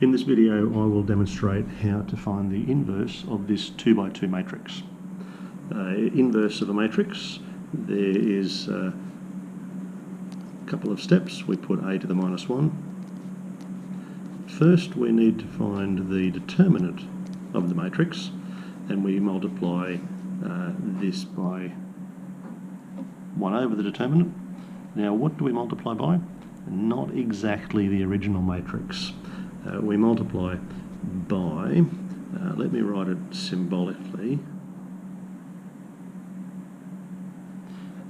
In this video I will demonstrate how to find the inverse of this 2 by 2 matrix. Inverse of a matrix, there is a couple of steps. We put a to the minus 1. First we need to find the determinant of the matrix, and we multiply this by 1 over the determinant. Now what do we multiply by? Not exactly the original matrix. We multiply by, let me write it symbolically,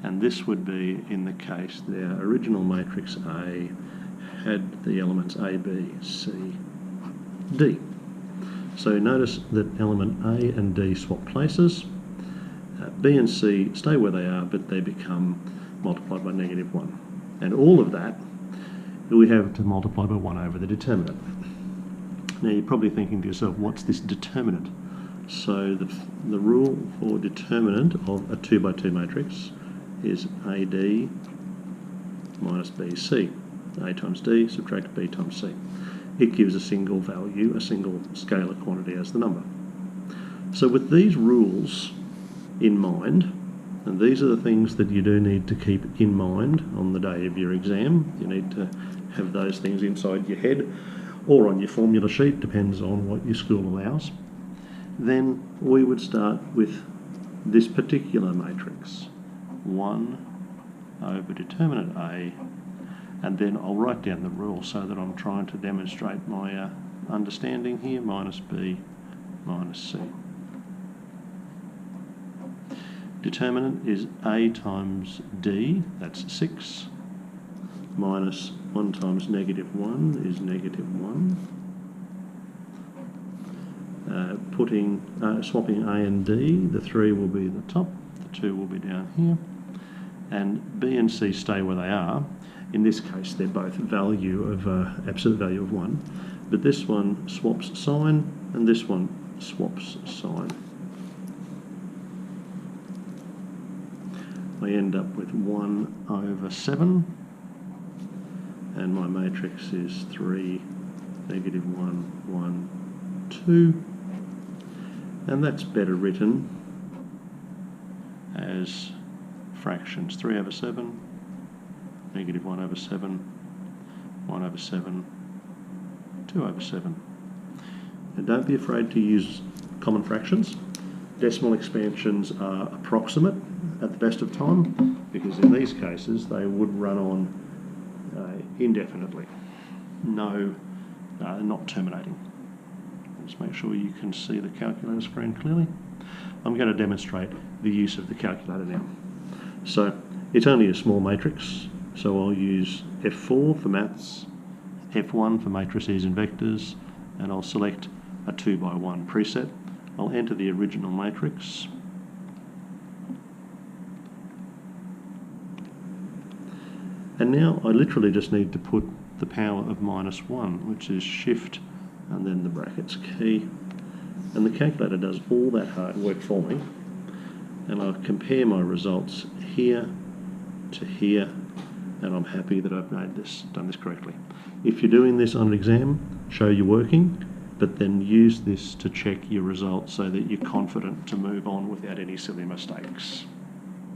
and this would be in the case that our original matrix A had the elements A, B, C, D. So notice that element A and D swap places. B and C stay where they are, but they become multiplied by -1. And all of that we have to multiply by 1 over the determinant. Now you're probably thinking to yourself, what's this determinant? So the rule for determinant of a 2 by 2 matrix is AD minus BC. A times D subtract B times C. It gives a single value, a single scalar quantity as the number. So with these rules in mind, and these are the things that you do need to keep in mind on the day of your exam, you need to have those things inside your head or on your formula sheet, depends on what your school allows. Then we would start with this particular matrix, 1 over determinant A, and then I'll write down the rule so that I'm trying to demonstrate my understanding here, minus B minus C. Determinant is A times D, that's 6, minus 1 times -1 is -1. Swapping A and D, the 3 will be the top, the 2 will be down here, and B and C stay where they are. In this case they're both absolute value of 1, but this one swaps sign and this one swaps sign. I end up with 1 over 7, and my matrix is 3, -1, 1, 2, and that's better written as fractions. 3 over 7, -1 over 7, 1 over 7, 2 over 7. And don't be afraid to use common fractions. Decimal expansions are approximate at the best of time, because in these cases they would run on indefinitely. No, not terminating. Let's make sure you can see the calculator screen clearly. I'm going to demonstrate the use of the calculator now. So it's only a small matrix, so I'll use F4 for maths, F1 for matrices and vectors, and I'll select a 2 by 1 preset. I'll enter the original matrix. And now I literally just need to put the power of -1, which is shift and then the brackets key. And the calculator does all that hard work for me. And I'll compare my results here to here, and I'm happy that I've done this correctly. If you're doing this on an exam, show you're working, but then use this to check your results so that you're confident to move on without any silly mistakes.